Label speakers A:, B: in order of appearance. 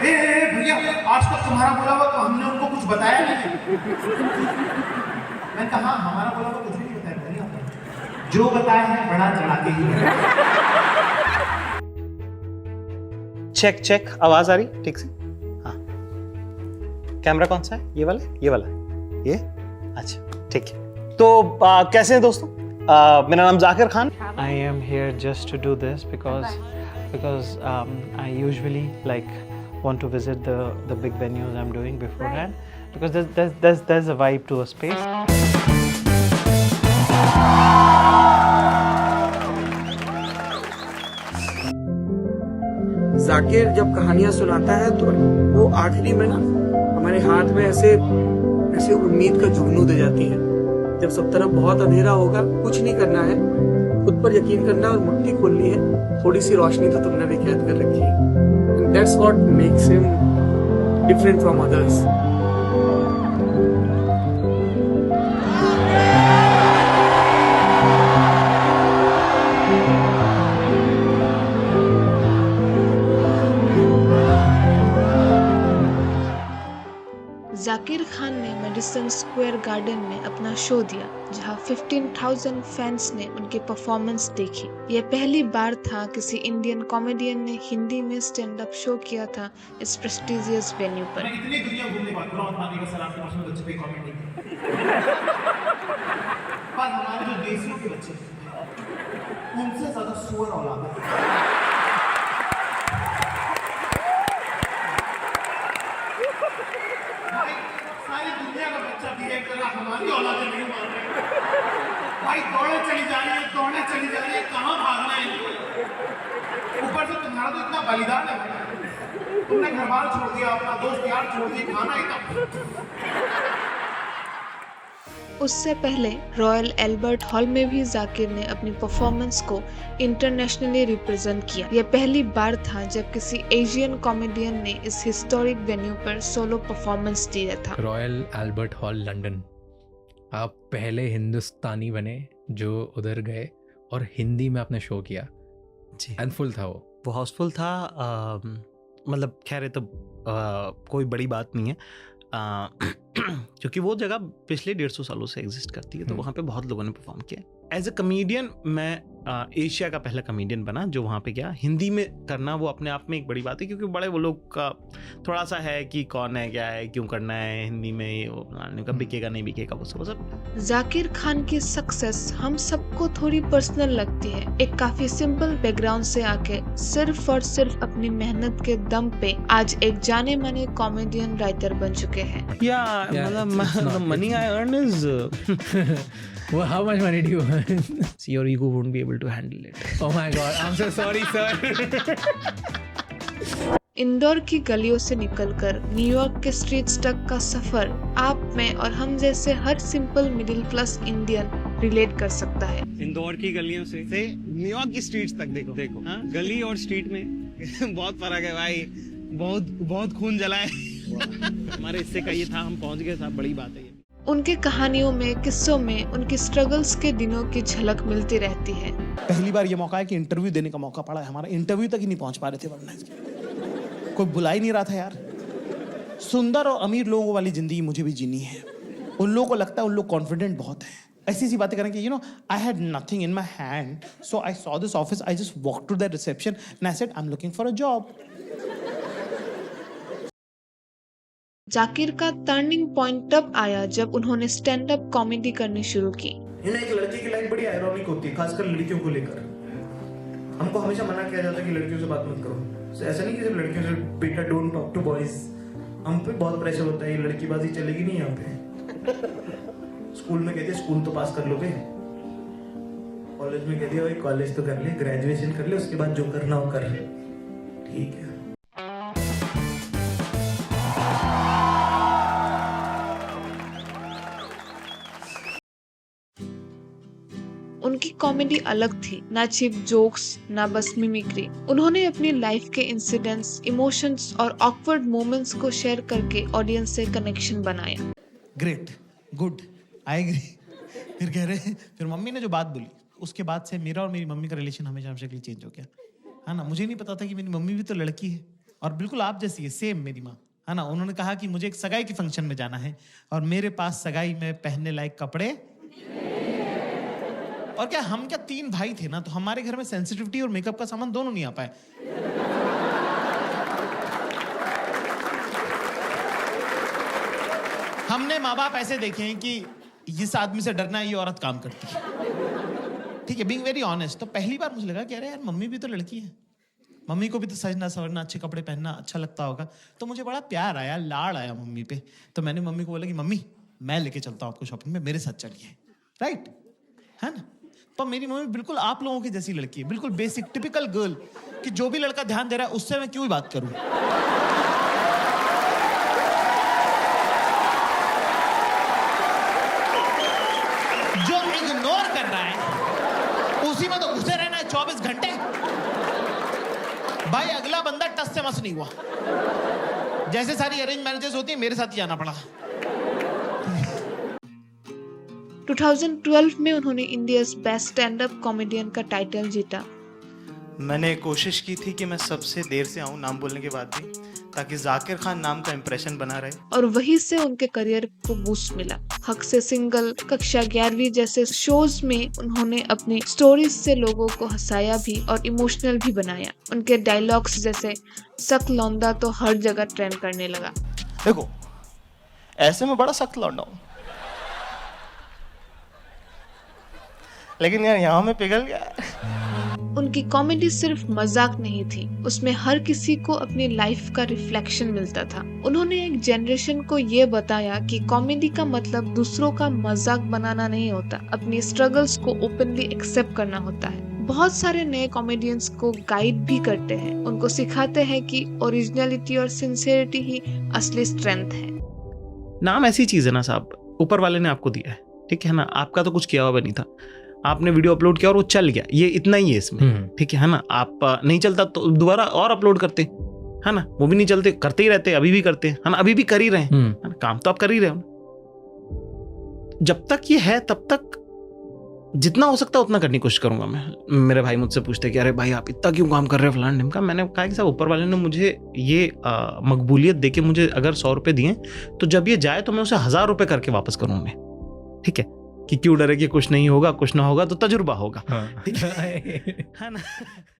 A: भैया आज तक तुम्हारा बोला हुआ तो हमने उनको कुछ बताया नहीं। मैंने कहा हाँ, हमारा बोला हुआ कुछ नहीं बताया भैया, जो बताया है बड़ा चढ़ा के ही।
B: चेक चेक, आवाज आ रही ठीक से? हाँ, कैमरा कौन सा है? ये वाला, ये वाला, ये अच्छा ठीक है। तो कैसे हैं दोस्तों? मेरा नाम Zakir Khan.
C: I am here just to do this because I usually like want to visit the big venues I'm doing beforehand because there's a vibe to a space.
D: Zakir जब कहानियां सुनाता है तो वो आखिरी में ना हमारे हाथ में ऐसे उम्मीद का जुगनू दे जाती है। जब सब तरफ बहुत अंधेरा होगा, कुछ नहीं करना है, खुद पर यकीन करना और मुट्ठी खोलनी है, थोड़ी सी रोशनी तो तुमने भी कैद कर रखी है। And that's what makes him different from others.
E: Zakir Khan ने मेडिसन स्क्वायर गार्डन में अपना शो दिया, जहां 15,000 फैंस ने उनकी परफॉर्मेंस देखी। यह पहली बार था किसी इंडियन कॉमेडियन ने हिंदी में स्टैंड अप शो किया था इस प्रेस्टिजियस वेन्यू पर।
A: मैं इतनी दुनिया घूमने बाद कुरान खाने का सलाम के पास बच्चे पे कमेंट नहीं पर हमारे जो देसियों के बच्चे उनसे ज्यादा सुअर औलाद है। भाई सारी दुनिया का बच्चा बिहेव कर रहा, हमारी औलादें नहीं मान रही। भाई दौड़े चली जा रही है, कहाँ भागना है? ऊपर से तुम्हारा तो इतना बलिदान है, तुमने घर बार छोड़ दिया, अपना दोस्त यार छोड़ दिया, खाना ही था।
E: उससे पहले रॉयल एल्बर्ट हॉल में भी जाकिर ने अपनी परफॉर्मेंस को इंटरनेशनली रिप्रेजेंट किया। यह पहली बार था जब किसी एशियन कॉमेडियन ने इस हिस्टोरिक वेन्यू पर सोलो परफॉर्मेंस दिया था।
F: रॉयल एल्बर्ट हॉल लंदन, आप पहले हिंदुस्तानी बने जो उधर गए और हिंदी में आपने शो किया
B: जी,
F: एंड फुल था
B: वो हाउसफुल था। मतलब खैर ये तो कोई बड़ी बात नहीं है, क्योंकि वो जगह पिछले 150 सालों से एग्जिस्ट करती है, तो वहाँ पे बहुत लोगों ने परफॉर्म किया। एज ए कमेडियन मैं एशिया का पहला कमेडियन बना जो वहाँ पे गया। हिंदी में करना वो अपने आप में एक बड़ी बात है, क्योंकि बड़े वो लोग का थोड़ा सा है कि कौन है, क्या है, क्यों करना है हिंदी में, ये वो का बिकेगा नहीं बिकेगा वो सब।
E: जाकिर खान की सक्सेस हम सबको थोड़ी पर्सनल लगती है। एक काफी सिंपल बैकग्राउंड से आके सिर्फ और सिर्फ अपनी मेहनत के दम पे आज एक जाने माने कॉमेडियन राइटर बन चुके हैं।
B: मतलब money I earn is
F: Well, how much money do you earn?
B: your ego won't be able to handle it.
F: Oh my God, I'm so sorry, sir.
E: Indore की गलियों से निकलकर न्यूयॉर्क के स्ट्रीट्स तक का सफर आप में और हम जैसे हर simple middle class Indian relate कर सकता है।
G: इंदौर की गलियों से न्यूयॉर्क की स्ट्रीट्स तक देखो हाँ? गली और स्ट्रीट में बहुत फर्क है भाई, बहुत खून जला है। हमारे हिस्से का ये था, हम पहुंच गए था, बड़ी बात है ये।
E: उनके कहानियों में, किस्सों में उनकी स्ट्रगल्स के दिनों की झलक मिलती रहती है।
A: पहली बार ये मौका है कि इंटरव्यू देने का मौका पड़ा है, हमारा इंटरव्यू तक ही नहीं पहुंच पा रहे थे, वरना कोई बुला ही नहीं रहा था यार। सुंदर और अमीर लोगों वाली जिंदगी मुझे भी जीनी है। उन लोगों को लगता है उन लोग कॉन्फिडेंट बहुत हैं, ऐसी सी बातें करें कि I had nothing in my hand, so I saw this office, I just walk to the reception and I said I am looking for a job.
E: Zakir का टर्निंग पॉइंट तब आया जब उन्होंने स्टैंड अप कॉमेडी करनी शुरू की।
A: एक लड़की की लाइफ बड़ी आयरॉनिक होती है, खासकर लड़कियों को लेकर। हमको हमेशा मना किया जाता है कि लड़कियों से बात मत करो। ऐसा नहीं कि सिर्फ लड़कियों से, बेटा डोंट टॉक टू बॉयज। हम पे बहुत प्रेशर होता है, ये लड़कीबाजी चलेगी नहीं यहाँ पे। स्कूल में कहते स्कूल तो पास कर लोगे, कॉलेज में कहते भाई कॉलेज तो कर ले, ग्रेजुएशन कर ले, उसके बाद जो करना हो कर ले, ठीक है।
E: उनकी कॉमेडी अलग थी, ना चीप जोक्स, ना बस मिमिक्री। उन्होंने अपनी लाइफ के इंसिडेंट्स, इमोशंस और ऑकवर्ड मोमेंट्स को शेयर करके ऑडियंस से कनेक्शन बनाया।
A: Great, good, I agree. फिर कह रहे, फिर मम्मी ने जो बात बोली उसके बाद से मेरा और मेरी मम्मी का रिलेशन हमेशा के लिए चेंज हो गया है ना। मुझे नहीं पता था कि मेरी मम्मी भी तो लड़की है।
H: और बिल्कुल आप जैसी है, सेम मेरी माँ है ना। उन्होंने कहा कि मुझे एक सगाई के फंक्शन में जाना है और मेरे पास सगाई में पहनने लायक कपड़े, और क्या हम क्या 3 भाई थे ना, तो हमारे घर में सेंसिटिविटी और मेकअप का सामान दोनों नहीं आ पाए। हमने माँ बाप ऐसे देखे हैं कि इस आदमी से डरना है, ये औरत काम करती है, ठीक है, बीइंग वेरी ऑनेस्ट। तो पहली बार मुझे लगा कि अरे यार मम्मी भी तो लड़की है, मम्मी को भी तो सजना सवरना, अच्छे कपड़े पहनना अच्छा लगता होगा। तो मुझे बड़ा प्यार आया, लाड़ आया मम्मी पे। तो मैंने मम्मी को बोला कि मम्मी मैं लेके चलता हूँ आपको शॉपिंग में, मेरे साथ चलिए, राइट है ना। पर मेरी मम्मी बिल्कुल आप लोगों की जैसी लड़की है, बिल्कुल बेसिक टिपिकल गर्ल, कि जो भी लड़का ध्यान दे रहा है उससे मैं क्यों ही बात करूं। जो इग्नोर कर रहा है उसी में तो घुसे रहना है 24 घंटे। भाई अगला बंदा टस से मस नहीं हुआ। जैसे सारी अरेंज मैरिजेस होती है, मेरे साथ ही आना पड़ा।
E: 2012 में उन्होंने India's best stand up comedian का टाइटल जीता।
A: मैंने कोशिश की थी कि मैं सबसे देर से आऊँ नाम बोलने के बाद भी, ताकि जाकिर खान नाम का इंप्रेशन बना रहे।
E: और वहीं से उनके करियर को बूस्ट मिला। हक से सिंगल, कक्षा 11वीं जैसे शोज में उन्होंने अपनी स्टोरीज से लोगों को हंसाया भी और इमोशनल भी बनाया। उनके डायलॉग्स जैसे सख्त लौंदा तो हर जगह ट्रेंड करने लगा।
A: देखो ऐसे में बड़ा सख्त लौंडा हूं, लेकिन यार यहाँ में पिघल गया।
E: उनकी कॉमेडी सिर्फ मजाक नहीं थी, उसमें हर किसी को अपनी लाइफ का रिफ्लेक्शन मिलता था। उन्होंने एक जनरेशन को ये बताया कि कॉमेडी का मतलब दूसरों का मजाक बनाना नहीं होता, अपनी स्ट्रगल्स को ओपनली एक्सेप्ट करना होता है। बहुत सारे नए कॉमेडियंस को गाइड भी करते हैं, उनको सिखाते हैं कि ओरिजिनलिटी और सिंसियरिटी ही असली स्ट्रेंथ है।
B: नाम ऐसी चीज है ना साहब, ऊपर वाले ने आपको दिया है, ठीक है ना, आपका तो कुछ किया हुआ नहीं था, आपने वीडियो अपलोड किया और वो चल गया, ये इतना ही है इसमें, ठीक है ना। आप नहीं चलता तो दोबारा और अपलोड करते, है ना, वो भी नहीं चलते, करते ही रहते, अभी भी करते हैं, है ना, अभी भी कर ही रहे हैं, है ना, काम तो आप कर ही रहे हो। जब तक ये है तब तक जितना हो सकता है उतना करने की कोशिश करूंगा मैं। मेरे भाई मुझसे पूछते कि अरे भाई आप इतना क्यों काम कर रहे हो फलान ढिमका। मैंने कहा कि साहब ऊपर वाले ने मुझे ये मकबूलियत देके मुझे अगर 100 रुपये दिए, तो जब ये जाए तो मैं उसे 1000 रुपये करके वापस करूँ मैं, ठीक है, कि क्यों डरे कि कुछ नहीं होगा, कुछ ना होगा तो तजुर्बा होगा, ठीक है ना।